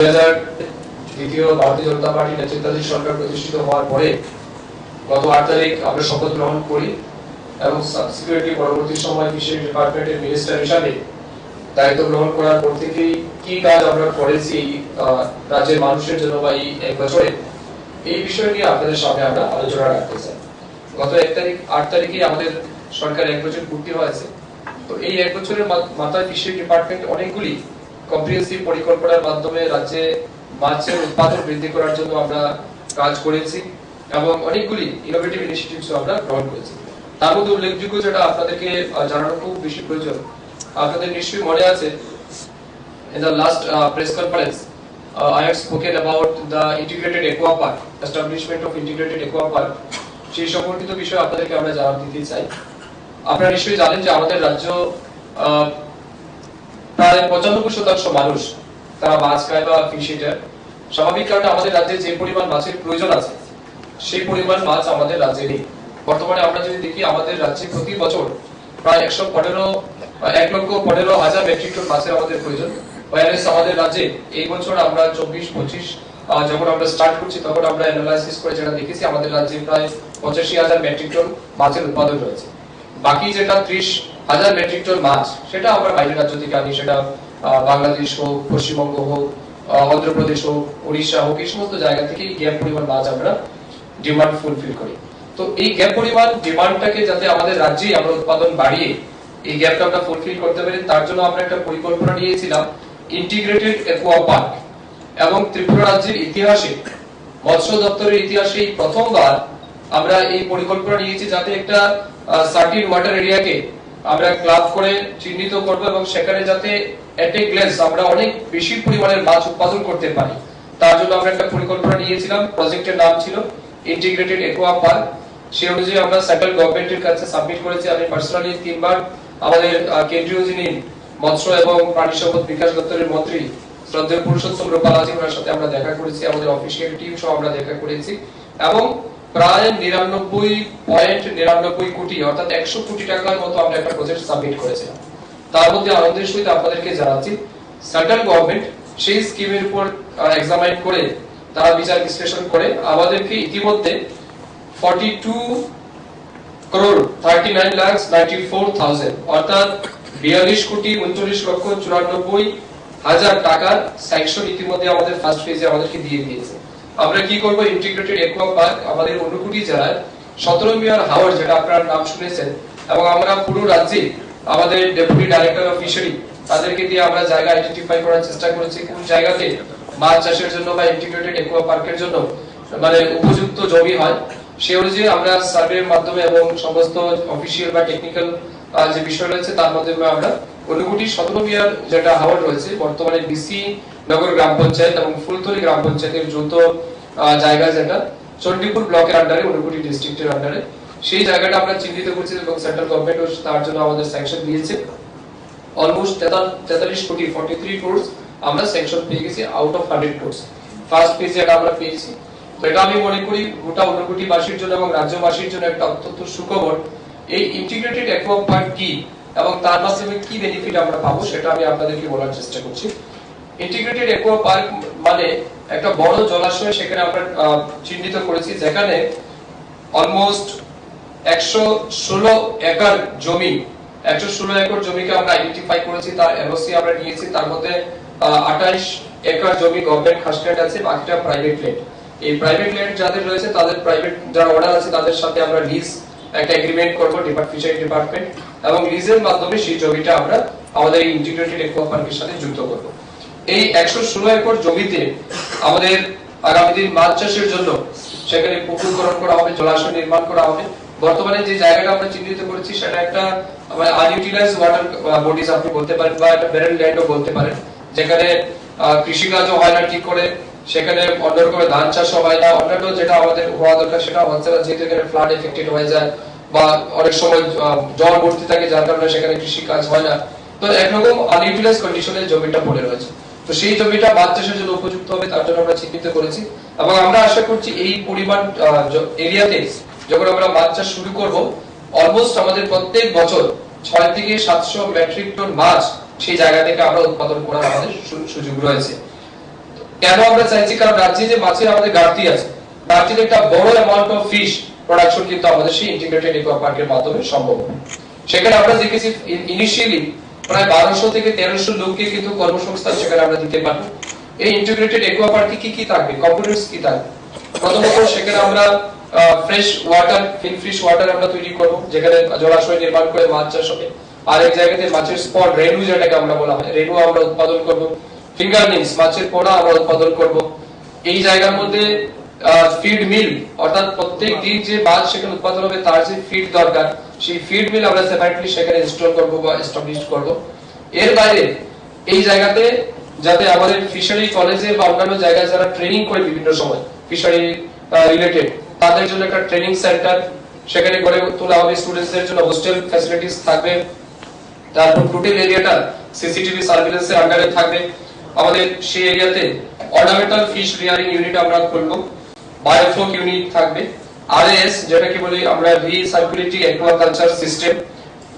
দ্বিতীয় ভারতীয় জনতা পার্টি নেতৃত্বাধীন সরকার প্রতিষ্ঠিত হওয়ার পরে গত 8 তারিখ আমরা শপথ গ্রহণ করি এবং সাবসিকুয়েন্টলি পরবর্তী সময় বিশেষ ডিপার্টমেন্টের মিনিস্টার হিসাবে দায়িত্ব গ্রহণ করার পর থেকেই কি কাজ আমরা করেছি রাজ্যের মানুষের জন্য বা এই 1 বছরে, এই বিষয় নিয়ে আপনাদের সামনে আমরা আলোচনা রাখতে চাই। গত 8 তারিখে আমাদের সরকার 1 বছর পূর্তি হয়েছে। তো এই 1 বছরের মাথায় বিশেষ ডিপার্টমেন্ট অনেকগুলি কম্প্রিহেন্সিভ পরিকল্পনার মাধ্যমে রাজ্যে মাছের উৎপাদন বৃদ্ধি করার জন্য আমরা কাজ করেছি এবং অনেকগুলি ইনোভেটিভ ইনিশিয়েটিভস আমরা গ্রহণ করেছি। তার মধ্যে উল্লেখযোগ্য যেটা আপনাদেরকে জানানো খুব বেশি প্রয়োজন, আপনাদের নিশ্চয়ই মনে আছে in the last press conference I have spoken about the integrated aqua park, establishment of integrated aqua park। সেই সম্পর্কিত বিষয়ে আপনাদেরকে আমরা জানাতে দিতে চাই। আপনারা নিশ্চয়ই জানেন যে আমাদের রাজ্য প্রায় 95% মানুষ তারা মাছ খায় বা ফিশ ইটার। স্বাভাবিক কারণে আমাদের রাজ্যে যে পরিমাণ মাছের প্রয়োজন আছে সেই পরিমাণ মাছ আমাদের রাজ্যে নেই। বর্তমানে আমরা যদি দেখি আমাদের রাজ্যে প্রতি বছর প্রায় 1,15,000 মেট্রিক টন মাছের আমাদের প্রয়োজন। আমাদের রাজ্যে এই বছর আমরা 24-25 যখন আমরা স্টার্ট করছি তখন আমরা অ্যানালাইসিস করে যেটা দেখেছি আমাদের রাজ্যে প্রায় 85,000 মেট্রিক টন মাছের উৎপাদন রয়েছে। বাকি যেটা 30,000 মেট্রিক টন মাছ সেটা আমরা বাইরের রাজ্য থেকে আনি, সেটা বাংলাদেশ হোক, পশ্চিমবঙ্গ হোক, অন্ধ্রপ্রদেশ হোক, উড়িষ্যা হোক, এই সমস্ত জায়গা থেকে গ্যাপ পরিমাণ মাছ আমরা ডিমান্ড ফুলফিল করি। তো এই গ্যাপ পরিমাণ ডিমান্ডটাকে যাতে আমাদের রাজ্যেই আমরা উৎপাদন বাড়িয়ে এই গ্যাপটা আমরা ফুলফিল করতে পারি, তার জন্য আমরা একটা পরিকল্পনা নিয়েছিলাম ইন্টিগ্রেটেড অ্যাকোয়া পার্ক। এবং ত্রিপুরা রাজ্যের ইতিহাসে, মৎস্য দপ্তরের ইতিহাসে প্রথমবার আমরা এই পরিকল্পনা নিয়েছি যাতে একটা সার্টিন ওয়াটার এরিয়াকে আমরা ক্লাব করে চিহ্নিত করব এবং সেখানে যাতে এট এ গ্লেন্স আমরা অনেক বেশি পরিমাণের মাছ উৎপাদন করতে পারি। তার জন্য আমরা একটা পরিকল্পনা নিয়েছিলাম, প্রজেক্টের নাম ছিল ইন্টিগ্রেটেড অ্যাকোয়া পার্ক। সেই অনুযায়ী আমরা সেন্ট্রাল গভর্নমেন্টের কাছে সাবমিট করেছি। আমি পার্সোনালি 3 বার আমাদের কেন্দ্রীয় যিনি মৎস্য এবং প্রাণী সম্পদ বিকাশ দপ্তরের মন্ত্রী শ্রদ্ধেয় পুরুষোত্তম রূপালাজি ওনার সাথে আমরা দেখা করেছি, আমাদের অফিসিয়াল টিম সহ আমরা দেখা করেছি এবং প্রায় 99.99 কোটি অর্থাৎ 100 কোটি টাকার মতো আমরা একটা প্রজেক্ট সাবমিট করেছিলাম। তার মধ্যে আনন্দের সহিত আপনাদেরকে জানাচ্ছি সেন্ট্রাল গভর্নমেন্ট সেই স্কিমের উপর এক্সামাইন করে তারা বিচার বিশ্লেষণ করে আমাদেরকে ইতিমধ্যে 42,39,94,000 অর্থাৎ 42,39,94,000 টাকার স্যাংশন ইতিমধ্যে আমাদের ফার্স্ট ফেজে আমাদেরকে দিয়ে দিয়েছে। আমরা কি করব, ইন্টিগ্রেটেড অ্যাকোয়া পার্ক আমাদের ঊনকোটি জেলায় 17 মিয়ার হাওর, যেটা আপনারা নাম শুনেছেন, এবং আমরা পুরো রাজ্যে আমাদের ডেপুটি ডাইরেক্টর অফ ফিশারি তাদেরকে দিয়ে আমরা জায়গা আইডেন্টিফাই করার চেষ্টা করেছি কোন জায়গাতে মাছ চাষের জন্য বা ইন্টিগ্রেটেড অ্যাকোয়া পার্কের জন্য মানে উপযুক্ত জমি হয়। সেই অনুযায়ী আমরা সার্ভের মাধ্যমে এবং সমস্ত অফিসিয়াল বা টেকনিক্যাল যে বিষয় রয়েছে তার মাধ্যমে আমরা ঊনকোটি 17 মিয়ার যেটা হাওর রয়েছে বর্তমানে বিসি নগর গ্রাম পঞ্চায়েত এবং ফুলতলি গ্রাম পঞ্চায়েতের যৌথ জায়গা, যেটা চণ্ডীপুর ব্লকের আন্ডারে, ঊনকোটি ডিস্ট্রিক্টের আন্ডারে, সেই জায়গাটা আমরা চিহ্নিত করছি এবং সেন্ট্রাল গভর্নমেন্ট তার জন্য আমাদের স্যাংশন দিয়েছে। অলমোস্ট 43 কোটি 43 ক্রোড়স আমরা স্যাংশন পেয়ে গেছি আউট অফ 100 ক্রোড়স। ফার্স্ট ফেজে এটা আমরা পেয়েছি। তো এটা আমি মনে করি গোটা ঊনকোটি বাসীর জন্য এবং রাজ্যবাসীর জন্য একটা অত্যন্ত সুখবর। এই ইন্টিগ্রেটেড অ্যাকোয়া পার্ক কি এবং তার মাধ্যমে কি বেনিফিট আমরা পাবো সেটা আমি আপনাদেরকে বলার চেষ্টা করছি। ইন্টিগ্রেটেড অ্যাকোয়া পার্ক মানে একটা বড় জলাশয় সেখানে আমরা চিহ্নিত করেছি, যেখানে অলমোস্ট 116 একর জমি, 116 একর জমিকে আমরা আইডেন্টিফাই করেছি, তার এনওসি আমরা নিয়েছি। তার মধ্যে 28 একর জমি গভর্নমেন্ট খাসল্যান্ড আছে, বাকিটা প্রাইভেট ল্যান্ড। এই প্রাইভেট ল্যান্ড যাদের রয়েছে তাদের প্রাইভেট যারা ওনার আছে তাদের সাথে আমরা লিজ একটা এগ্রিমেন্ট করব ফিশারি ডিপার্টমেন্ট, এবং লিজের মাধ্যমে সেই জমিটা আমরা আমাদের এই ইন্টিগ্রেটেড অ্যাকোয়া পার্কের সাথে যুক্ত করব। এই 116 একর জমিতে আমাদের আগামী দিন মাছ চাষের জন্য সেখানে পুকুর খনন করা হবে, জলাশয় নির্মাণ করা হবে। বর্তমানে যে জায়গাটা আমরা চিহ্নিত করেছি সেটা একটা আনইউটিলাইজড ওয়াটার বডিজ আপনি বলতে পারেন বা একটা ব্যারেল ল্যান্ডও বলতে পারেন, যেখানে কৃষিকাজও হয় না ঠিক করে, সেখানে অন্যরকম ধান চাষও হয় না, অন্যান্য যেটা আমাদের হওয়া দরকার সেটা হচ্ছে না, যেহেতু এখানে ফ্লাড এফেক্টেড হয়ে যায় বা অনেক সময় জল ভর্তি থাকে যার কারণে সেখানে কৃষি কাজ হয় না। তো একরকম আনইউটিলাইজ কন্ডিশনে জমিটা পড়ে রয়েছে। তো সেই জমিটা মাছ চাষের জন্য উপযুক্ত হবে তার জন্য আমরা চিহ্নিত করেছি এবং আমরা আশা করছি এই পরিমাণ এরিয়াতে যখন আমরা মাছ চাষ শুরু করব, অলমোস্ট আমাদের প্রত্যেক বছর 6 থেকে 700 মেট্রিক টন মাছ সেই জায়গা থেকে আমরা উৎপাদন করার আমাদের সুযোগ রয়েছে। কেন আমরা চাইছি, কারণ রাজ্যে যে মাছের আমাদের ঘাটতি আছে, ঘাটতির একটা বড় অ্যামাউন্ট অফ ফিশ প্রোডাকশন কিন্তু আমাদের সেই ইন্টিগ্রেটেড একুয়া পার্কের মাধ্যমে সম্ভব। সেখানে আমরা দেখেছি ইনিশিয়ালি প্রায় 1200 থেকে 1300 লোককে কিন্তু কর্মসংস্থান সেখানে আমরা দিতে পারবো। এই ইন্টিগ্রেটেড একুয়া পার্কে কি কি থাকবে, কম্পোনেন্টস কি থাকবে? প্রথমত সেখানে আমরা ফ্রেশ ওয়াটার, ফিশ ওয়াটার আমরা তৈরি করব, যেখানে জলাশয় নির্মাণ করে মাছ চাষ হবে। আরেক জায়গাতে মাছের স্পট, রেনু যেটাকে আমরা বলা হয়, রেনু আমরা উৎপাদন করব। ফিঙ্গারলিংস, মাছের পোনা আমরা উৎপাদন করব। এই জায়গার মধ্যে ফিড মিল, অর্থাৎ প্রত্যেক দিন যে মাছ সেখানে উৎপাদন হবে তার যে ফিড দরকার, সেই ফিড মিল আমরা সেপারেটলি সেখানে ইনস্টল করব বা এস্টাবলিশ করব। এর বাইরে এই জায়গাতে যাতে আমাদের ফিশারি কলেজে বা অন্যান্য জায়গায় যারা ট্রেনিং করে বিভিন্ন সময় ফিশারি রিলেটেড, তাদের জন্য একটা ট্রেনিং সেন্টার সেখানে গড়ে তোলা হবে। স্টুডেন্টসদের জন্য হোস্টেল ফ্যাসিলিটিস থাকবে। তারপর টোটাল এরিয়াটা সিসিটিভি সার্ভিলেন্সের আন্ডারে থাকবে। আমাদের সেই এরিয়াতে অর্নামেন্টাল ফিশ রিয়ারিং ইউনিট আমরা খুলব, বায়োফ্লক ইউনিট থাকবে, আরএস যেটাকে বলি আমরা রিসার্কুলেটিং অ্যাকুয়াকালচার সিস্টেম,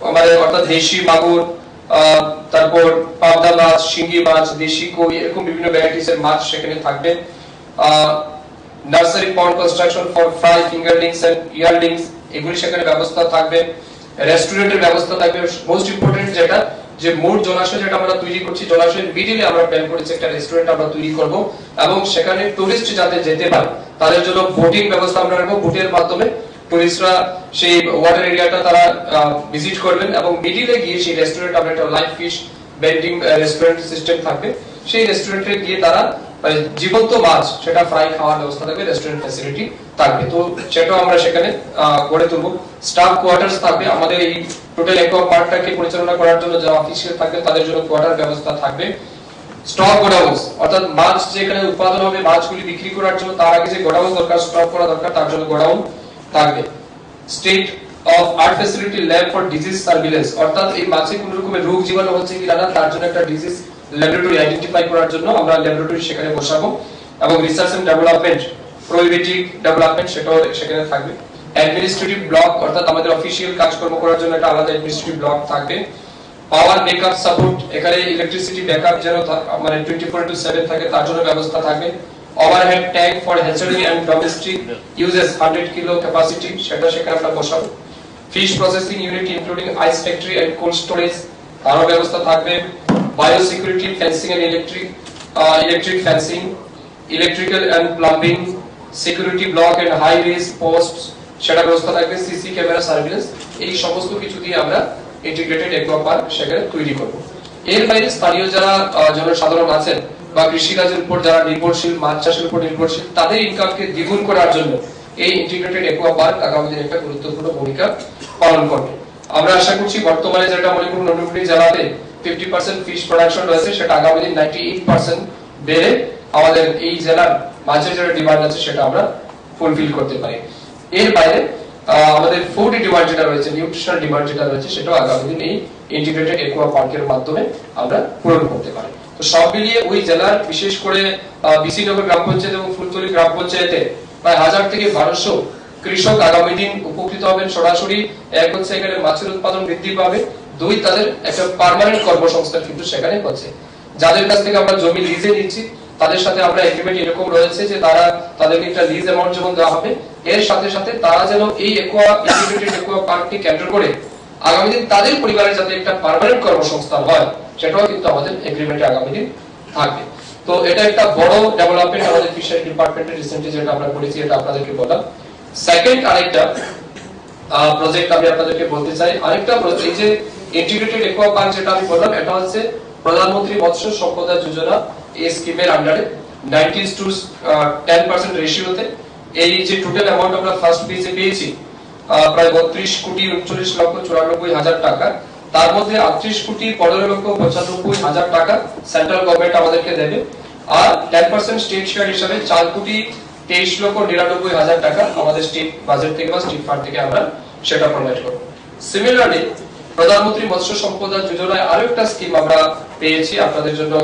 আমাদের অর্থাৎ দেশি মাগুর, তারপর পাবদা মাছ, শিঙ্গি মাছ, দেশি কই, এরকম বিভিন্ন ভ্যারাইটিস এর মাছ সেখানে থাকবে। Nursery pond construction for fry, fingerlings and yearlings, এগুলি সেখানে ব্যবস্থা থাকবে। রেস্টুরেন্টের ব্যবস্থা থাকবে। মোস্ট ইম্পর্টেন্ট যেটা, যে মূল জলাশয় যেটা আমরা তৈরি করছি, জলাশয়ের মিডিলে আমরা প্ল্যান করেছি একটা রেস্টুরেন্ট আমরা তৈরি করব, এবং সেখানে টুরিস্ট যাতে যেতে পারে তাদের জন্য বোটিং ব্যবস্থা আমরা রাখবো। বোটের মাধ্যমে টুরিস্টরা সেই ওয়াটার এরিয়াটা তারা ভিজিট করবেন, এবং মিডিলে গিয়ে সেই রেস্টুরেন্ট আমরা একটা live fish bending restaurant system থাকবে। সেই রেস্টুরেন্টে গিয়ে তারা জীবন্ত মাছ সেটা ফ্রাই খাওয়ার ব্যবস্থা থাকবে, রেস্টুরেন্ট ফ্যাসিলিটি থাকবে। তো সেটাও আমরা সেখানে গড়ে তুলব। স্টাফ কোয়ার্টার্স থাকবে। আমাদের এই টোটাল একুয়া পার্কটাকে পরিচালনা করার জন্য যারা অফিসিয়াল থাকবে তাদের জন্য কোয়ার্টার ব্যবস্থা থাকবে। স্টক গোডাউন্স, অর্থাৎ মাছ যেখানে উৎপাদন হবে, মাছগুলি বিক্রি করার জন্য তার আগে যে গোডাউন দরকার, স্টক করা দরকার, তার জন্য গোডাউন থাকবে। State of art facility lab for disease surveillance, অর্থাৎ এই মাছে কোনো রকমের রোগ জীবাণু হচ্ছে কি না তার জন্য একটা ডিজিজ ল্যাবরেটরি আইডেন্টিফাই করার জন্য আমরা ল্যাবরেটরি সেখানে বসাবো। এবং রিসার্চ এন্ড ডেভেলপমেন্ট, প্রোহিবিটিভ ডেভেলপমেন্ট সেটাও সেখানে থাকবে। অ্যাডমিনিস্ট্রেটিভ ব্লক, অর্থাৎ আমাদের অফিসিয়াল কাজকর্ম করার জন্য একটা আলাদা অ্যাডমিনিস্ট্রেটিভ ব্লক থাকবে। পাওয়ার ব্যাকআপ সাপোর্ট, এখানে ইলেকট্রিসিটি ব্যাকআপ যেন মানে 24/7 থাকে তার জন্য ব্যবস্থা থাকবে। Overhead tank for hatchery and domestic uses 100 kilo capacity, সেটা সেখানে আমরা বসাবো। Fish processing unit including ice factory and cold storage, তারও ব্যবস্থা থাকবে। Biosecurity, fencing and electric fencing, electrical and plumbing, security block and high raise post, সেটা ব্যবস্থা থাকবে। সিসি ক্যামেরা সার্ভিলেন্স, এই সমস্ত কিছু দিয়ে আমরা ইন্টিগ্রেটেড একুয়া পার্ক সেখানে তৈরি করব। এর বাইরে স্থানীয় যারা জনসাধারণ আছেন বা কৃষিকাজের উপর যারা নির্ভরশীল, মাছ চাষের উপর নির্ভরশীল, তাদের ইনকামকে দ্বিগুণ করার জন্য এই ইন্টিগ্রেটেড একুয়া পার্ক আগামী দিনে একটা গুরুত্বপূর্ণ ভূমিকা পালন করবে। আমরা আশা করছি বর্তমানে যেটা মণিপুর নন্দীপুর জেলাতে 50% ফিশ প্রোডাকশন রয়েছে, সেটা আগামী দিন 98% বেড়ে আমাদের এই জেলার মাছের যেটা ডিমান্ড আছে সেটা আমরা ফুলফিল করতে পারি। এর বাইরে আমাদের ফুড ডিমান্ড যেটা রয়েছে, নিউট্রিশনাল ডিমান্ড যেটা রয়েছে, সেটাও আগামী দিন এই ইন্টিগ্রেটেড একুয়া পার্কের মাধ্যমে আমরা পূরণ করতে পারি। তো সব মিলিয়ে ওই জেলার বিশেষ করে বিসিনগর গ্রাম পঞ্চায়েত এবং ফুলতলি গ্রাম পঞ্চায়েতে প্রায় 1000 থেকে 1200 কৃষক আগামী দিন উপকৃত হবেন সরাসরি। এক হচ্ছে এখানে মাছের উৎপাদন বৃদ্ধি পাবে, দুই তাদের একটা পার্মানেন্ট কর্মসংস্থান কিন্তু সেখানে হচ্ছে। যাদের কাছ থেকে আমরা জমি লিজে নিচ্ছি তাদের সাথে আমরা এগ্রিমেন্ট এরকম রয়েছে যে তারা তাদেরকে একটা লিজ অ্যামাউন্ট যেমন দেওয়া হবে, এর সাথে সাথে তারা যেন এই একুয়া ইন্টিগ্রেটেড একুয়া পার্ককে কেন্দ্র করে আগামী দিন তাদের পরিবারের যাতে একটা পার্মানেন্ট কর্মসংস্থান হয়, সেটাও কিন্তু আমাদের এগ্রিমেন্টে আগামী দিন থাকবে। তো এটা একটা বড় ডেভেলপমেন্ট আমাদের ফিশারি ডিপার্টমেন্টের রিসেন্টলি যেটা আমরা করেছি, এটা আপনাদেরকে বললাম। সেকেন্ড আরেকটা প্রজেক্ট আমি আপনাদেরকে বলতে চাই, আরেকটা এই যে ইন্টিগ্রেটেড একুয়া পার্ক যেটা আমি বললাম, এটা হচ্ছে প্রধানমন্ত্রী মৎস্য সম্পদা যোজনা এই স্কিমের আন্ডারে 90:10% রেশিওতে এই যে টোটাল অ্যামাউন্ট আমরা ফার্স্ট ফেজে পেয়েছি প্রায় 32,39,94,000 টাকা, তার মধ্যে 38,15,95,000 টাকা সেন্ট্রাল গভর্নমেন্ট আমাদেরকে দেবে, আর 10% স্টেট শেয়ার হিসাবে 4,23,99,000 টাকা আমাদের স্টেট বাজেট থেকে বা স্টেট ফান্ড থেকে আমরা সেটা প্রোভাইড করব। সিমিলারলি প্রধানমন্ত্রী মৎস্য সম্পদা যোজনায় আরো একটা স্কিম আমরা পেয়েছি আপনাদের জন্য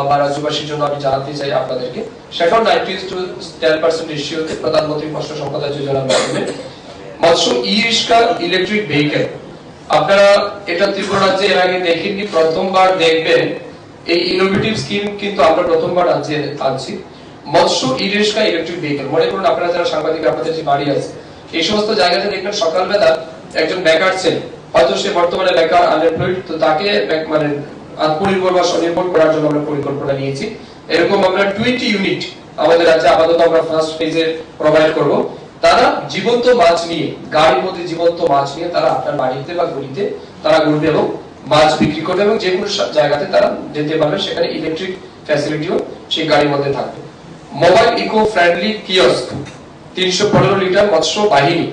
বা রাজ্যবাসীর জন্য আমি জানাতে চাই আপনাদেরকে, সেটাও 90:10% রেশিওতে প্রধানমন্ত্রী মৎস্য সম্পদা যোজনার মাধ্যমে মৎস্য ই রিক্সা ইলেকট্রিক ভেহিকেল। আপনারা এটা ত্রিপুরা রাজ্যে এর আগে দেখেননি, প্রথমবার দেখবেন এই ইনোভেটিভ স্কিম কিন্তু আমরা প্রথমবার আনছি। মৎস্য ই-রিক্সা ইলেকট্রিক ভেহিকল, মনে করুন আপনারা যারা সাংবাদিক আপনাদের যে বাড়ি আছে এই সমস্ত জায়গাতে দেখবেন সকালবেলা একজন বেকার ছেলে, হয়তো সে বর্তমানে বেকার আনএমপ্লয়েড, তো তাকে মানে আত্মনির্ভর বা স্বনির্ভর করার জন্য আমরা পরিকল্পনা নিয়েছি। এরকম আমরা 20 ইউনিট আমাদের রাজ্যে আপাতত আমরা ফার্স্ট ফেজে প্রোভাইড করব। তারা জীবন্ত মাছ নিয়ে, গাড়ির মধ্যে জীবন্ত মাছ নিয়ে তারা আপনার বাড়িতে বা গলিতে তারা ঘুরবে এবং মাছ বিক্রি করবে এবং যে কোনো জায়গাতে তারা যেতে পারবে, সেখানে ইলেকট্রিক ফ্যাসিলিটিও সেই গাড়ির মধ্যে থাকবে। Mobile eco friendly kiosk 315 litre মৎস্য বাহিনী,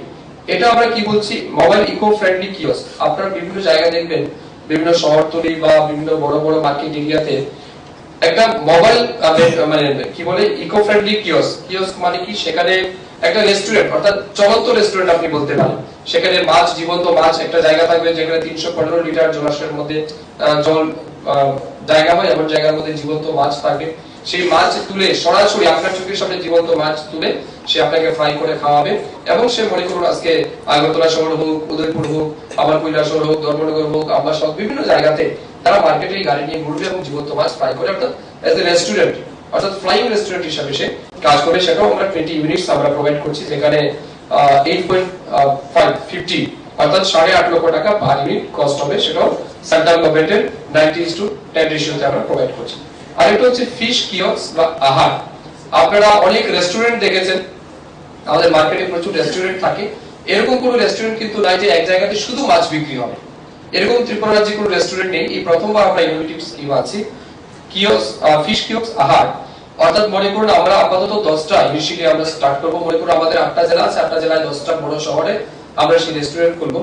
এটা আমরা কি বলছি, মোবাইল ইকো ফ্রেন্ডলি কিয়স্ক। আপনারা বিভিন্ন জায়গায় দেখবেন, বিভিন্ন শহরতলি বা বিভিন্ন বড় বড় মার্কেট এরিয়াতে একটা মোবাইল মানে কি বলে ইকো ফ্রেন্ডলি কিয়স্ক। কিয়স্ক মানে কি, সেখানে একটা রেস্টুরেন্ট অর্থাৎ চলন্ত রেস্টুরেন্ট আপনি বলতে পারেন। সেখানে মাছ, জীবন্ত মাছ একটা জায়গা থাকবে যেখানে 315 লিটার জলাশয়ের মধ্যে জল জায়গা হয়, এমন জায়গার মধ্যে জীবন্ত মাছ থাকবে। সেই মাছ তুলে সরাসরি আপনার চোখের সামনে জীবন্ত মাছ তুলে সে আপনাকে ফ্রাই করে খাওয়াবে এবং সে মনে করুন আজকে আগরতলা শহর হোক, উদয়পুর হোক, আবার কৈলাসহর হোক, ধর্মনগর হোক, আবাস হোক, বিভিন্ন জায়গাতে তারা মার্কেটে গাড়ি নিয়ে ঘুরবে এবং জীবন্ত মাছ ফ্রাই করে, অর্থাৎ এজ এ রেস্টুরেন্ট অর্থাৎ ফ্লাইং রেস্টুরেন্ট হিসেবে সে কাজ করে। সেটাও আমরা 20 ইউনিটস আমরা প্রোভাইড করছি, যেখানে 8.50 অর্থাৎ 8.5 লক্ষ টাকা পার ইউনিট কস্ট হবে। সেটাও সেন্ট্রাল গভর্নমেন্টের 90:10 রেশিওতে আমরা প্রোভাইড করছি। আর এটা হচ্ছে ফিশ কিয়স্ক বা আহার। আপনারা অনেক রেস্টুরেন্ট দেখেছেন, আমাদের মার্কেটে প্রচুর রেস্টুরেন্ট থাকে। এরকম কোনো রেস্টুরেন্ট কিন্তু নাই যে এক জায়গাতে শুধু মাছ বিক্রি হবে, এরকম ত্রিপুরা রাজ্যে কোনো রেস্টুরেন্ট নেই। এই প্রথমবার আমরা ইনোভেটিভ স্কিম আছে কিয়স্ক, ফিশ কিয়স্ক আহার। অর্থাৎ মনে করুন আমরা আপাতত 10টা ইনিশিয়ালি আমরা স্টার্ট করব। মনে করুন আমাদের 8টা জেলা আছে, 8টা জেলায় 10টা বড় শহরে আমরা সেই রেস্টুরেন্ট খুলব।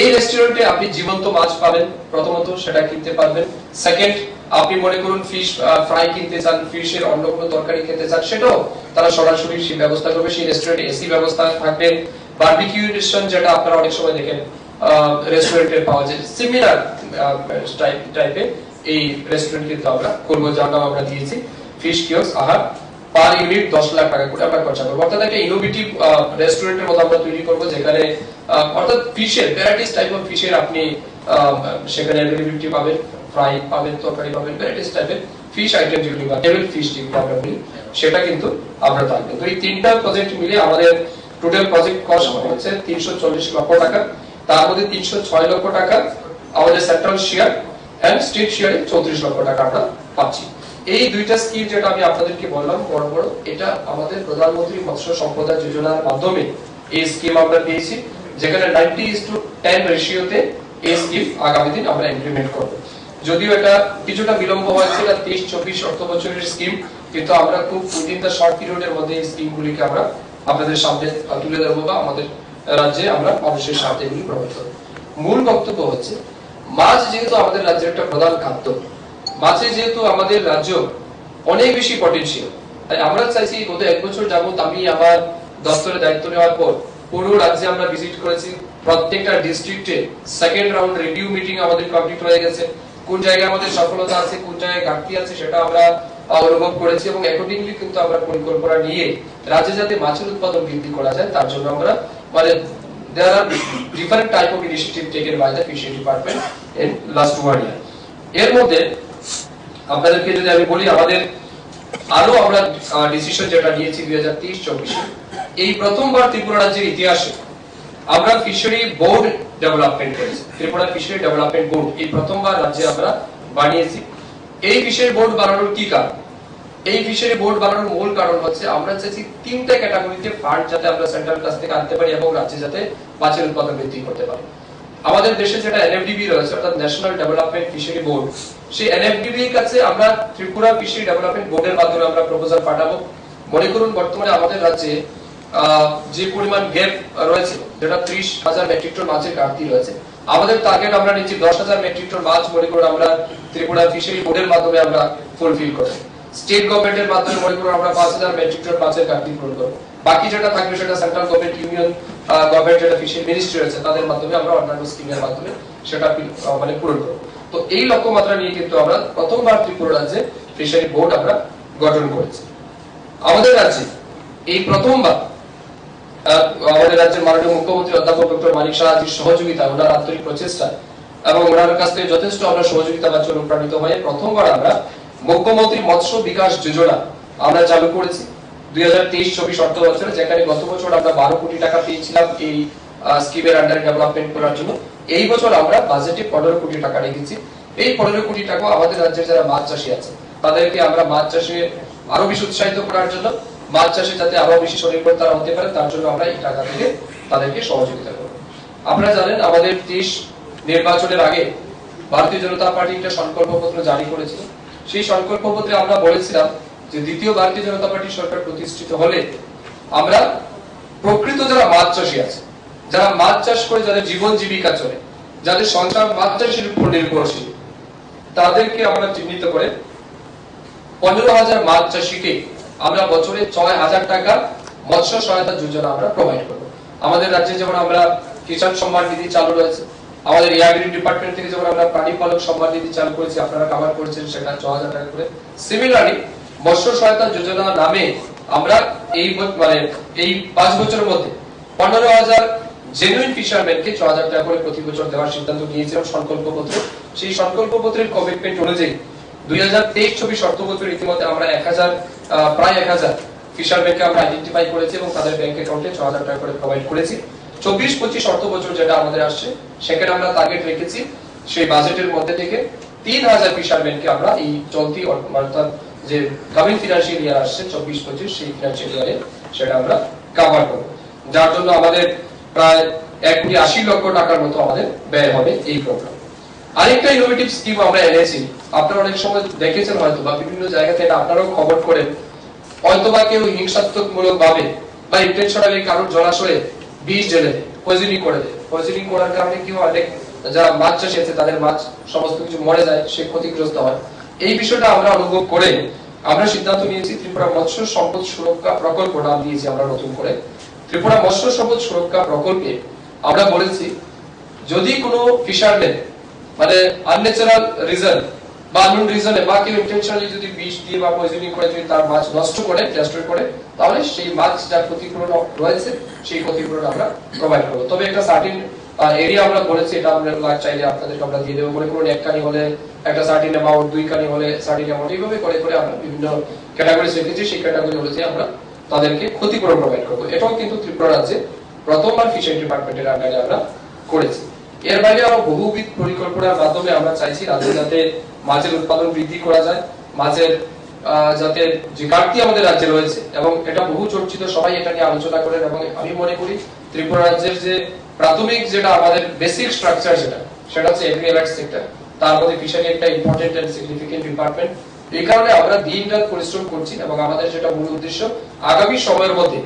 এই রেস্টুরেন্টে আপনি জীবন্ত মাছ পাবেন, প্রথমত সেটা কিনতে পারবেন। সেকেন্ড, আপনি মনে করুন ফিশ ফ্রাই কিনতে চান, ফিশের অন্য কোনো তরকারি খেতে চান, সেটাও তারা সরাসরি সেই ব্যবস্থা করবে। সেই রেস্টুরেন্টে এসি ব্যবস্থা থাকবে, বারবিকিউ রেস্টুরেন্ট যেটা আপনারা অনেক সময় দেখেন রেস্টুরেন্টে পাওয়া যায়, সিমিলার টাইপের এই রেস্টুরেন্ট কিন্তু আমরা করব, যার নাম আমরা দিয়েছি ফিশ কিয়স্ক আহার। পার ইউনিট 10 লাখ টাকা করে আমরা খরচা করব। অর্থাৎ একটা ইনোভেটিভ রেস্টুরেন্টের মতো আমরা তৈরি করব, যেখানে অর্থাৎ ফিশের ভ্যারাইটিস টাইপ অফ ফিশের আপনি সেখানে অ্যাভেলেবিলিটি পাবেন, ফ্রাই পাবেন, তরকারি পাবেন, ভ্যারাইটিস টাইপের ফিশ আইটেম যেগুলি বা টেবিল ফিশ যেগুলো আমরা বলি, সেটা কিন্তু আমরা থাকবে। তো এই তিনটা প্রজেক্ট মিলে আমাদের টোটাল প্রজেক্ট কস্ট হচ্ছে 340 লক্ষ টাকা। তার মধ্যে 306 লক্ষ টাকা আমাদের সেন্ট্রাল শেয়ার এন্ড স্টেট শেয়ারে 34 লক্ষ টাকা আমরা পাচ্ছি। এই দুইটা স্কিম যেটা আমি আপনাদেরকে বললাম বড় বড়, এটা আমাদের প্রধানমন্ত্রী মৎস্য সম্পদা যোজনার মাধ্যমে এই স্কিম আমরা পেয়েছি, যেখানে 90:10 রেশিওতে এই স্কিম আগামী দিন আমরা ইমপ্লিমেন্ট করব। যদিও এটা কিছুটা বিলম্ব হয়েছে, এটা 23-24 অর্থ বছরের স্কিম, কিন্তু আমরা খুব উইদিন দ্য শর্ট পিরিয়ডের মধ্যে এই স্কিমগুলিকে আমরা আপনাদের সামনে তুলে ধরবো বা আমাদের রাজ্যে আমরা মানুষের সাথে এগুলি প্রভাব করব। মূল বক্তব্য হচ্ছে, মাছ যেহেতু আমাদের রাজ্যের একটা প্রধান খাদ্য, মাছে যেহেতু আমাদের রাজ্য অনেক বেশি পটেনশিয়াল, তাই আমরা চাইছি গত 1 বছর যাবত আমি আমার দপ্তরে দায়িত্ব নেওয়ার পর পুরো রাজ্যে আমরা ভিজিট করেছি। প্রত্যেকটা ডিস্ট্রিক্টে সেকেন্ড রাউন্ড রিভিউ মিটিং আমাদের কমপ্লিট হয়ে গেছে। কোন জায়গায় আমাদের সফলতা আছে, কোন জায়গায় ঘাটতি আছে, সেটা আমরা অনুভব করেছি এবং অ্যাকর্ডিংলি কিন্তু আমরা পরিকল্পনা নিয়ে রাজ্যে যাতে মাছের উৎপাদন বৃদ্ধি করা যায় তার জন্য আমরা মানে there are different type of initiative taken by the fishery department in last 1 year. এর মধ্যে আপনাদেরকে যদি আমি বলি, আমাদের আরো আমরা ডিসিশন যেটা নিয়েছি 2023-24 এই প্রথমবার ত্রিপুরা রাজ্যের ইতিহাসে আমরা ফিশারি বোর্ড ডেভেলপমেন্ট করেছি। ত্রিপুরা ফিশারি ডেভেলপমেন্ট বোর্ড এই প্রথমবার রাজ্যে আমরা বানিয়েছি। এই ফিশারি বোর্ড বানানোর কি কারণ? এই ফিশারি বোর্ড বানানোর মূল কারণ হচ্ছে আমরা চাইছি 3টা ক্যাটাগরিতে ফান্ড যাতে আমরা সেন্ট্রাল কাছ থেকে আনতে পারি এবং রাজ্যে যাতে মাছের উৎপাদন বৃদ্ধি করতে পারি। আমাদের দেশে যেটা এনএফডিবি রয়েছে অর্থাৎ ন্যাশনাল ডেভেলপমেন্ট ফিশারি বোর্ড, সেই এনএফডিবি এর কাছে আমরা ত্রিপুরা ফিশারি ডেভেলপমেন্ট বোর্ডের মাধ্যমে আমরা প্রপোজাল পাঠাবো। মনে করুন বর্তমানে আমাদের রাজ্যে যে পরিমাণ গ্যাপ রয়েছে, যেটা 30,000 মেট্রিক টন মাছের ঘাটতি রয়েছে, আমাদের টার্গেট আমরা নিচ্ছি 10,000 মেট্রিক টন মাছ মনে করুন আমরা ত্রিপুরা ফিশারি বোর্ডের মাধ্যমে আমরা ফুলফিল করব। স্টেট গভর্নমেন্টের মাধ্যমে মনে করুন আমরা 5,000 মেট্রিক টন মাছের ঘাটতি পূরণ করব। বাকি যেটা থাকবে সেটা সেন্ট্রাল গভর্নমেন্ট, ইউনিয়ন গভর্নমেন্ট যেটা ফিশারি মিনিস্ট্রি আছে তাদের মাধ্যমে আমরা অন্যান্য স্কিমের মাধ্যমে সেটা মানে পূরণ করব। তো এই লক্ষ্যমাত্রা নিয়ে কিন্তু আমরা প্রথমবার ত্রিপুরা রাজ্যে ফিশারি বোর্ড আমরা গঠন করেছি। আমাদের রাজ্যে এই প্রথমবার আমাদের রাজ্যের মাননীয় মুখ্যমন্ত্রী অধ্যাপক ডক্টর মানিক সাহাজির সহযোগিতা, ওনার আন্তরিক প্রচেষ্টা এবং ওনার কাছ থেকে যথেষ্ট আমরা সহযোগিতা পাচ্ছি, অনুপ্রাণিত হয়ে প্রথমবার আমরা মুখ্যমন্ত্রী মৎস্য বিকাশ যোজনা আমরা চালু করেছি 2023-24 অর্থ বছরে, যেখানে গত বছর আমরা 12 কোটি টাকা পেয়েছিলাম এই স্কিমের আন্ডারে ডেভেলপমেন্ট করার জন্য। এই বছর আমরা বাজেটে 15 কোটি টাকা রেখেছি। এই 15 কোটি টাকা আমাদের রাজ্যের যারা মাছ চাষী আছে তাদেরকে আমরা মাছ চাষে আরো বেশি উৎসাহিত করার জন্য, মাছ চাষে যাতে আরো বেশি স্বনির্ভর তারা হতে পারে তার জন্য আমরা এই টাকা থেকে তাদেরকে সহযোগিতা করব। আপনারা জানেন আমাদের 30 নির্বাচনের আগে ভারতীয় জনতা পার্টি একটা সংকল্পপত্র জারি করেছিল। সেই সংকল্পপত্রে আমরা বলেছিলাম যে দ্বিতীয় ভারতীয় জনতা পার্টি সরকার প্রতিষ্ঠিত হলে আমরা প্রকৃত যারা মাছ চাষী আছে, যারা মাছ চাষ করে যাদের জীবন জীবিকা চলে, যাদের সংসার মাছ চাষের উপর নির্ভরশীল, তাদেরকে আমরা চিহ্নিত করে 15,000 মাছ চাষীকে আমরা বছরে 6,000 টাকা মৎস্য সহায়তা যোজনা আমরা প্রোভাইড করব। আমাদের রাজ্যে যেমন আমরা কিষাণ সম্মান নিধি চালু রয়েছে, আমাদের এআরডি ডিপার্টমেন্ট থেকে যেমন আমরা প্রাণী পালক সম্মান নিধি চালু করেছি, আপনারা কভার করেছেন সেটা 6,000 টাকা করে। সিমিলারলি মৎস্য সহায়তা যোজনা নামে আমরা এই 5 বছরের মধ্যে 15,000 জেনুইন ফিশারম্যানকে 6,000 টাকা করে প্রতি বছর দেওয়ার সিদ্ধান্ত নিয়েছিলাম সংকল্পপত্রে। সেই সংকল্পপত্রের কমিটমেন্ট অনুযায়ী 2023-24 অর্থ বছর ইতিমধ্যে আমরা প্রায় 1000 ফিশারম্যানকে আমরা আইডেন্টিফাই করেছি এবং তাদের ব্যাংক অ্যাকাউন্টে 6,000 টাকা করে প্রোভাইড করেছি। 24-25 অর্থ বছর যেটা আমাদের আসছে সেখানে আমরা টার্গেট রেখেছি সেই বাজেটের মধ্যে থেকে 3,000 ফিশারম্যানকে আমরা এই চলতি অর্থাৎ যে কামিং ফিনান্সিয়াল ইয়ার আসছে 24-25 সেই ফিনান্সিয়াল ইয়ারে সেটা আমরা কভার করব, যার জন্য আমাদের প্রায় 1,80,00,000 টাকার মতো আমাদের ব্যয় হবে এই প্রোগ্রাম। আরেকটা ইনোভেটিভ স্কিম আমরা এনেছি, আপনারা অনেক সময় দেখেছেন হয়তো বা বিভিন্ন জায়গা থেকে আপনারাও খবর করেন, হয়তো বা কেউ হিংসাত্মকমূলক ভাবে বা ইন্টেনশনালি কারোর জলাশয়ে বিষ ঢেলে দেয়, পয়জনিং করে দেয়। পয়জনিং করার কারণে কি হয়, অনেক যারা মাছ চাষি আছে তাদের মাছ সমস্ত কিছু মরে যায়, সে ক্ষতিগ্রস্ত হয়। এই বিষয়টা আমরা অনুভব করে আমরা সিদ্ধান্ত নিয়েছি ত্রিপুরা মৎস্য সম্পদ সুরক্ষা প্রকল্প নাম দিয়েছি আমরা নতুন করে। ত্রিপুরা মৎস্য সম্পদ সুরক্ষা প্রকল্পে আমরা বলেছি যদি কোনো ফিশারম্যান আনন্যাচারাল রিজন বা আননোন রিজনে বা কেউ ইন্টেনশনালি যদি বিষ দিয়ে বা পয়জনিং করে যদি তার মাছ নষ্ট করে, ডেস্ট্রয় করে, তাহলে সেই মাছ যার ক্ষতিপূরণ রয়েছে সেই ক্ষতিপূরণ আমরা প্রোভাইড করব। তবে একটা সার্টিন এরিয়া আমরা বলেছি, এটা আমরা চাইলে আপনাদেরকে আমরা দিয়ে দেবো। মনে করুন 1 কানি হলে একটা সার্টিন অ্যামাউন্ট, 2 কানি হলে সার্টিন অ্যামাউন্ট, এইভাবে করে করে আমরা বিভিন্ন ক্যাটাগরি রেখেছি। সেই ক্যাটাগরি অনুযায়ী আমরা তাদেরকে ক্ষতিপূরণ প্রোভাইড করব। এটাও কিন্তু ত্রিপুরা রাজ্যে প্রথমবার ফিশারি ডিপার্টমেন্টের আন্ডারে আমরা করেছি। এর বাইরে আরো বহুবিধ পরিকল্পনার মাধ্যমে আমরা চাইছি রাজ্যে যাতে মাছের উৎপাদন বৃদ্ধি করা যায়, মাছের যাতে যে ঘাটতি আমাদের রাজ্যে রয়েছে, এবং এটা বহু চর্চিত, সবাই এটা নিয়ে আলোচনা করেন, এবং আমি মনে করি ত্রিপুরা রাজ্যের যে প্রাথমিক যেটা আমাদের বেসিক স্ট্রাকচার সেটা হচ্ছে এগ্রি অ্যালাইড সেক্টর, তার মধ্যে ফিশারি একটা ইম্পর্টেন্ট এন্ড সিগনিফিকেন্ট ডিপার্টমেন্ট। এই কারণে আমরা দিন রাত পরিশ্রম করছি এবং আমাদের যেটা মূল উদ্দেশ্য আগামী সময়ের মধ্যে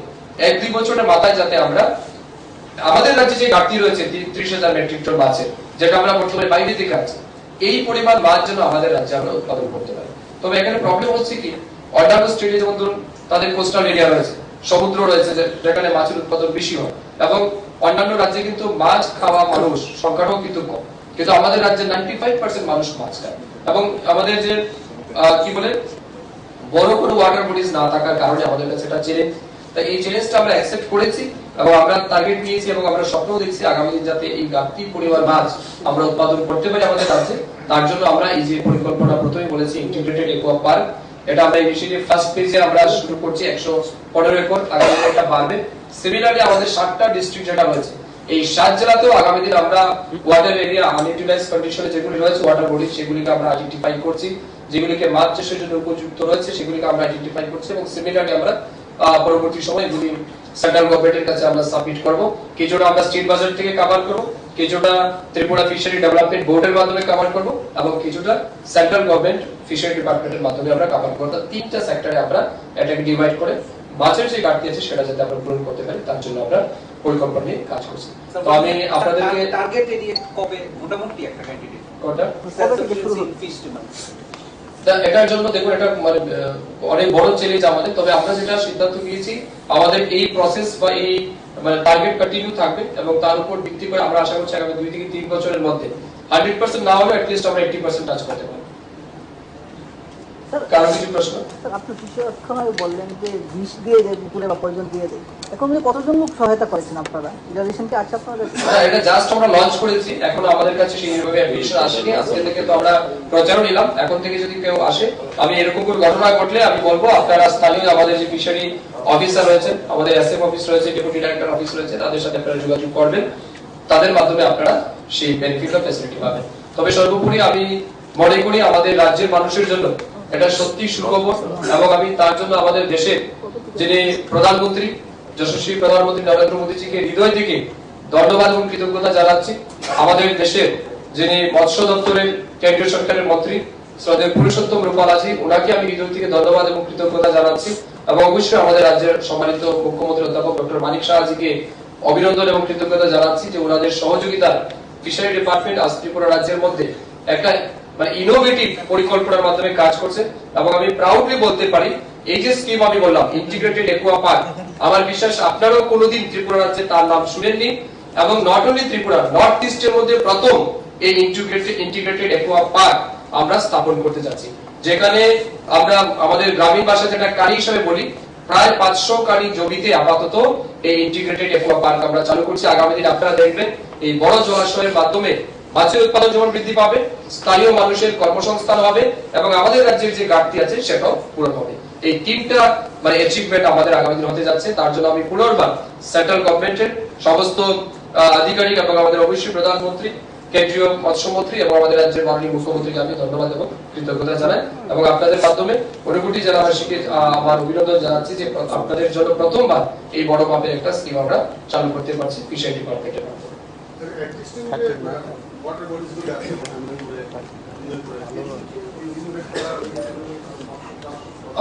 1-2 বছরের মাথায় যাতে আমরা আমাদের রাজ্যে যে ঘাটতি রয়েছে 30,000 মেট্রিক টন মাছের, যেটা আমরা বর্তমানে বাইরে থেকে আনছি, এই পরিমাণ মাছ যেন আমাদের রাজ্যে আমরা উৎপাদন করতে পারি। তবে এখানে প্রবলেম হচ্ছে কি, অন্যান্য স্টেটে যেমন ধরুন তাদের কোস্টাল এরিয়া রয়েছে, সমুদ্র রয়েছে, যেখানে মাছের উৎপাদন বেশি হয়, এবং অন্যান্য রাজ্যে কিন্তু মাছ খাওয়া মানুষ সংখ্যাটাও কিন্তু কম, কিন্তু আমাদের রাজ্যে 95% মানুষ মাছ খায়। এবং আমাদের যে কি বলে বড় কোনো ওয়াটার বডিজ না থাকার কারণে আমাদের কাছে এটা চ্যালেঞ্জ। তাই এই চ্যালেঞ্জটা আমরা অ্যাকসেপ্ট করেছি এবং আমরা টার্গেট নিয়েছি এবং আমরা স্বপ্ন দেখছি আগামী দিন যাতে এই ঘাটতি পরিমাণ মাছ আমরা উৎপাদন করতে পারি আমাদের রাজ্যে। তার জন্য আমরা এই যে পরিকল্পনা প্রথমে বলেছি ইন্টিগ্রেটেড একুয়া পার্ক, এটা আমরা ইনিশিয়ালি ফার্স্ট ফেজে আমরা শুরু করছি 115 একর, আগামী দিনে এটা বাড়বে। সিমিলারলি আমাদের 7টা ডিস্ট্রিক্ট যেটা রয়েছে, এই 7 জেলাতেও আগামী দিন আমরা ওয়াটার এরিয়া আনইউটিলাইজ কন্ডিশনে যেগুলি রয়েছে ওয়াটার বডি, সেগুলিকে আমরা আইডেন্টিফাই করছি, যেগুলিকে মাছ চাষের জন্য উপযুক্ত রয়েছে সেগুলিকে আমরা আইডেন্টিফাই করছি, এবং সিমিলারলি আমরা পরবর্তী সময় এগুলি সেন্ট্রাল গভর্নমেন্টের কাছে আমরা সাবমিট করব। কিছুটা আমরা স্টেট বাজেট থেকে কভার করব, কিছুটা ত্রিপুরা ফিশারি ডেভেলপমেন্ট বোর্ডের মাধ্যমে কভার করব, এবং কিছুটা সেন্ট্রাল গভর্নমেন্ট ফিশারি ডিপার্টমেন্টের মাধ্যমে আমরা কভার করব। 3টা সেক্টরে আমরা এটাকে ডিভাইড করে মাছের যে ঘাটতি আছে সেটা যাতে আমরা পূরণ করতে পারি তার জন্য আমরা পরিকল্পনা নিয়ে কাজ করছি। তো আমি আপনাদেরকে টার্গেট এরিয়া কবে মোটামুটি একটা ক্যান্ডিডেট কোটা থেকে শুরু হবে এটার জন্য দেখুন এটা অনেক বড় চ্যালেঞ্জ আমাদের। তবে আমরা যেটা সিদ্ধান্ত নিয়েছি আমাদের এই প্রসেস বা এই টার্গেট কন্টিনিউ থাকবে, এবং তার উপর ভিত্তি করে আমরা আশা করছি আগামী 2 থেকে 3 বছরের মধ্যে 100% না হলে অ্যাটলিস্ট আমরা 80% টাচ করতে পারব। কারণ কিছু প্রশ্ন? স্যার, আপনি সময় বললেন যে বিষ দিয়ে দেয় পুকুরে বা পয়জন দিয়ে দেয়, এখন কতজন লোক সহায়তা করেছেন আপনারা? রিজার্ভেশন কি আছে আপনারা? না, এটা জাস্ট আমরা লঞ্চ করেছি, এখন আমাদের কাছে সেইভাবে অ্যাপ্লিকেশন আসেনি। আজকে থেকে তো আমরা প্রচারও নিলাম, এখন থেকে যদি কেউ আসে, আমি এরকম কোনো ঘটনা ঘটলে আমি বলবো আপনারা স্থানীয় আমাদের যে ফিশারি অফিসার রয়েছে, আমাদের এসএফ অফিস রয়েছে, ডেপুটি ডাইরেক্টর অফিস রয়েছে, তাদের সাথে আপনারা যোগাযোগ করবেন, তাদের মাধ্যমে আপনারা সেই বেনিফিট বা ফ্যাসিলিটি পাবেন। তবে সর্বোপরি আমি মনে করি আমাদের রাজ্যের মানুষের জন্য এটা সত্যি সুখবর, এবং আমি তার জন্য আমাদের দেশের যিনি প্রধানমন্ত্রী, যশস্বী প্রধানমন্ত্রী নরেন্দ্র মোদীজিকে হৃদয় থেকে ধন্যবাদ এবং কৃতজ্ঞতা জানাচ্ছি। আমাদের দেশের যিনি মৎস্য দপ্তরের কেন্দ্রীয় সরকারের মন্ত্রী শ্রদ্ধেয় পুরুষোত্তম রূপালাজি, ওনাকে আমি হৃদয় থেকে ধন্যবাদ এবং কৃতজ্ঞতা জানাচ্ছি, এবং অবশ্যই আমাদের রাজ্যের সম্মানিত মুখ্যমন্ত্রী অধ্যাপক ডক্টর মানিক সাহাজিকে অভিনন্দন এবং কৃতজ্ঞতা জানাচ্ছি যে ওনাদের সহযোগিতায় ফিশারি ডিপার্টমেন্ট আজ ত্রিপুরা রাজ্যের মধ্যে একটা ইনোভেটিভ পরিকল্পনার মাধ্যমে কাজ করছে। এবং আমি প্রাউডলি বলতে পারি এই যে স্কিম আমি বললাম ইন্টিগ্রেটেড একুয়া পার্ক, আমার বিশ্বাস আপনারাও কোনোদিন ত্রিপুরা রাজ্যে তার নাম শুনেননি, এবং নট অনলি ত্রিপুরা, নর্থ ইস্টের মধ্যে প্রথম এই ইন্টিগ্রেটেড একুয়া পার্ক আমরা স্থাপন করতে যাচ্ছি, যেখানে আমরা আমাদের গ্রামীণ ভাষায় যেটা কারি হিসেবে বলি, প্রায় 500 কারি জমিতে আপাতত এই ইন্টিগ্রেটেড একুয়া পার্ক আমরা চালু করছি। আগামী দিন আপনারা দেখবেন এই বড় জলাশয়ের মাধ্যমে মাছের উৎপাদন যেমন বৃদ্ধি পাবে, স্থানীয় মানুষের কর্মসংস্থান হবে, এবং আমাদের রাজ্যের যে ঘাটতি আছে সেটাও পূরণ হবে। এই তিনটা অ্যাচিভমেন্ট আমাদের আগামী দিন হতে যাচ্ছে। তার জন্য আমি পুনর্বার সেন্ট্রাল গভর্নমেন্টের সমস্ত আধিকারিক এবং আমাদের অবশ্যই প্রধানমন্ত্রী, কেন্দ্রীয় মৎস্যমন্ত্রী এবং আমাদের রাজ্যের মাননীয় মুখ্যমন্ত্রীকে আমি ধন্যবাদ এবং কৃতজ্ঞতা জানাই, এবং আপনাদের মাধ্যমে ঊনকোটি জেলাবাসীকে আমার অভিনন্দন জানাচ্ছি যে আপনাদের জন্য প্রথমবার এই বড় মাপের একটা স্কিম আমরা চালু করতে পারছি ফিশারি ডিপার্টমেন্টের মাধ্যমে।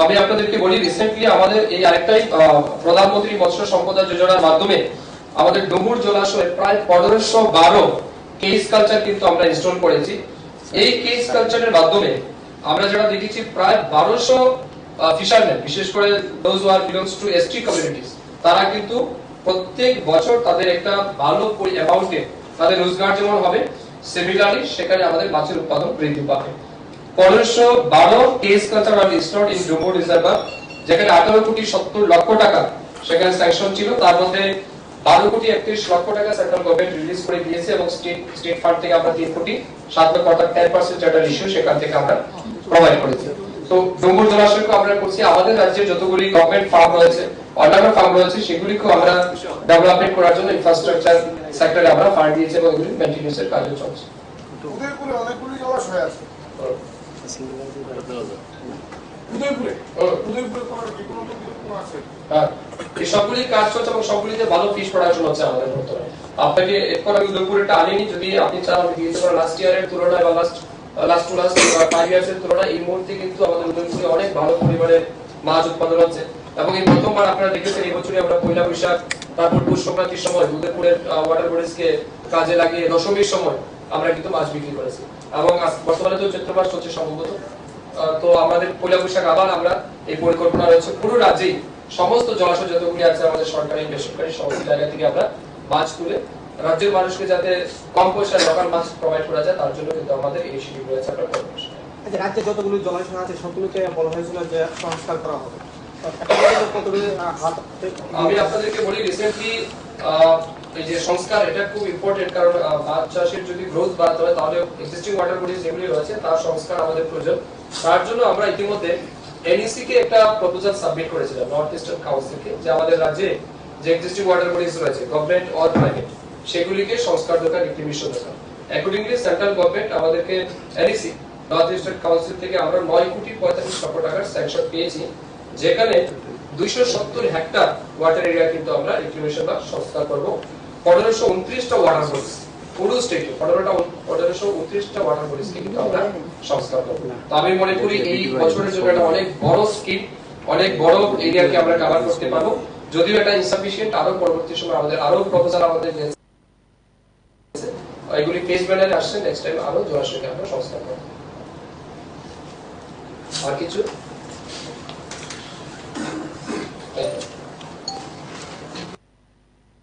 আমি আপনাদেরকে বলি, রিসেন্টলি আমাদের এই আরেকটাই প্রধানমন্ত্রী মৎস্য সম্পদা যোজনার মাধ্যমে আমাদের ডুমুর জলাশয়ে প্রায় 1512 কেস কালচার কিন্তু আমরা ইনস্টল করেছি। এই কেস কালচারের মাধ্যমে আমরা যেটা দেখেছি প্রায় 1200 ফিশারম্যান, বিশেষ করে those who are belongs to ST communities, তারা কিন্তু প্রত্যেক বছর তাদের একটা ভালো অ্যামাউন্টে তাদের রোজগার যেমন হবে, সিমিলারলি সেখানে আমাদের মাছের উৎপাদন বৃদ্ধি পাবে। 1512 কেস কালচার আর ইনস্টলড ইন ডুমুর রিজার্ভার, যেখানে 18 কোটি 70 লক্ষ টাকা সেখানে স্যাংশন ছিল, তার মধ্যে 12 কোটি 31 লক্ষ টাকা সেন্ট্রাল গভর্নমেন্ট রিলিজ করে দিয়েছে, এবং স্টেট ফান্ড থেকে আমরা 3 কোটি 7 লক্ষ, অর্থাৎ 10% যেটা রেশিও সেখান থেকে আমরা প্রোভাইড করেছি। তো ডুমুর জলাশয়কে আমরা করছি, আমাদের রাজ্যে যতগুলি গভর্নমেন্ট ফার্ম রয়েছে, অন্যান্য ফার্ম রয়েছে, সেগুলিকেও আমরা ডেভেলপমেন্ট করার জন্য ইনফ্রাস্ট্রাকচার সেক্টরে আমরা ফান্ড দিয়েছি, এবং এগুলি মেইনটেনেন্সের কাজ চলছে। উদয়পুরে অনেকগুলি জলাশয় আছে। এই সবগুলি কাজ চলছে এবং সবগুলিতে ভালো ফিশ প্রোডাকশন হচ্ছে আমাদের বর্তমানে। আপনাকে এরপর আমি উদয়পুরটা আনিনি, যদি আপনি চান আমি দিতে পারি। লাস্ট ইয়ারের তুলনায় বা লাস্ট 5 ইয়ার্স এর তুলনায় এই মুহূর্তে কিন্তু আমাদের উদয়পুরে অনেক ভালো পরিমাণে মাছ উৎপাদন হচ্ছে, এবং এই প্রথমবার আপনারা দেখেছেন এই বছরই আমরা পয়লা বৈশাখ, তারপর পৌষ সংক্রান্তির সময় উদয়পুরের ওয়াটার বডিজকে কাজে লাগিয়ে দশমীর সময় আমরা কিন্তু মাছ বিক্রি করেছি, এবং বর্তমানে তো চৈত্র মাস চলছে সম্ভবত। তো আমাদের পয়লা বৈশাখ আবার আমরা এই পরিকল্পনা রয়েছে পুরো রাজ্যেই সমস্ত জলাশয় যতগুলি আছে আমাদের সরকারি বেসরকারি সমস্ত জায়গা থেকে আমরা মাছ তুলে রাজ্যের মানুষকে যাতে কম পয়সায় লোকাল মাছ প্রোভাইড করা যায়, তার জন্য কিন্তু আমাদের ইনিশিয়েটিভ রয়েছে। আমরা আচ্ছা, রাজ্যে যতগুলো জলাশয় আছে সবগুলোকে বলা হয়েছিল যে সংস্কার করা হবে। আমি আপনাদেরকে বলি, রিসেন্টলি এই যে সংস্কার, এটা খুব ইম্পর্টেন্ট, কারণ মাছ চাষের যদি গ্রোথ বাড়তে হয় তাহলে এক্সিস্টিং ওয়াটার বডিজ যেগুলি রয়েছে তার সংস্কার আমাদের প্রয়োজন। তার জন্য আমরা ইতিমধ্যে এনইসি কে একটা প্রপোজাল সাবমিট করেছিলাম নর্থ ইস্টার্ন কাউন্সিলকে, যে আমাদের রাজ্যে যে এক্সিস্টিং ওয়াটার বডিজ রয়েছে গভর্নমেন্ট অর প্রাইভেট, সেগুলিকে সংস্কার দরকার, রিক্রিমিশন দরকার। অ্যাকর্ডিংলি সেন্ট্রাল গভর্নমেন্ট আমাদেরকে এনইসি নর্থ ইস্টার্ন কাউন্সিল থেকে আমরা 9 কোটি 45 লক্ষ টাকার স্যাংশন পেয়েছি, যেখানে 270 হেক্টর ওয়াটার এরিয়া কিন্তু আমরা রিক্রিমিশন বা সংস্কার করব। 1529টা ওয়াটার বডিজ পুরো স্টেটে 1529টা ওয়াটার বডিজকে কিন্তু আমরা সংস্কার করব। তো আমি মনে করি এই বছরের জন্য একটা অনেক বড় স্কিম, অনেক বড় এরিয়াকে আমরা কভার করতে পারবো। যদিও এটা ইনসাফিশিয়েন্ট, আরো পরবর্তী সময় আমাদের আরো প্রপোজাল আমাদের এগুলি ফেজ ব্যানারে আসছে, নেক্সট টাইম আরো জলাশয়কে আমরা সংস্কার করব। আর কিছু